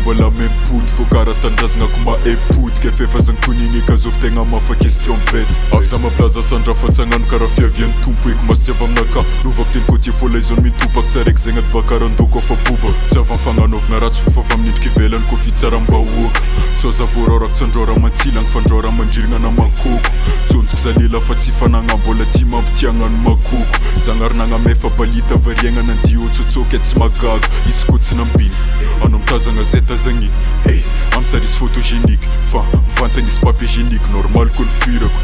mbola mempody fokaratandrazagna ko maepody ke fefazagny tonigny kazovy tegna mafa question bety avy za maplaza sandrafatsagnano karaha fiavian'ny tompo eky masiava aminaka lovako teny côtier folaizony mitopaka tsaraiky zegny adybakarandoko afa boba tsy avy amfagnanovagna ratsy fofa amin'indriky ivelany kofi tsara mbahoaka tsoza voaraorako tsandrora mantsila fandraora mandririgna na mankoko tsonjoko zalila fa tsy fanagna mbola ty mampitiagnano makoko zagnarinagna mefa balita variagna nandio tsotsoky tsy magaga izy ko tsy nambiny anao mitazagna zay tazagny amsarisy photogénique fa mivantagny izy papier génique normal ko nifirako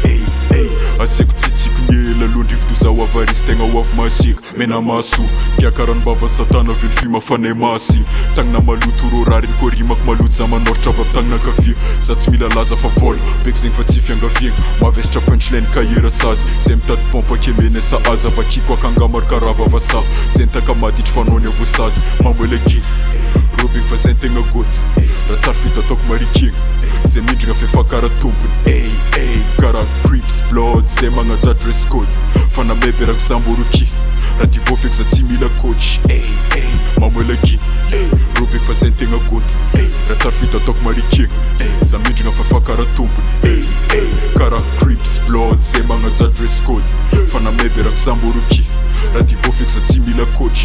asiako tsitsiko niela londrivido zaho avarisy tegna hoavy masika mena maso kiakarany-bava satana velo fimafanay masiny tagnana maloto rorariny ko rimako maloto za manoratra avy tagnana kavia za tsy mila laza fa vola beky zegny fa tsy fiangaviagna mavesitra punchline kahira sazy zay mitady pompa kemene sa aza vakiko akangamaro karava vasa zay nitaka maditry fanony avosazy mamoelaginy robigny fa zay ntegna goty raha tsara fitataoko marikigna zay mindrigna fefakara tompony karaha crips blood zay magnaja dress code fa nameberako zamboroki raha ty vofeky za tsy mila coach mamoelaginy robigny fa zay ntegna goty raha tsara fitataoko marikigna za mindrigna fefakara tompony karaha crips blood zay magnaja dress code fa nameberako zamboroki raha ty vofeky za tsy mila coach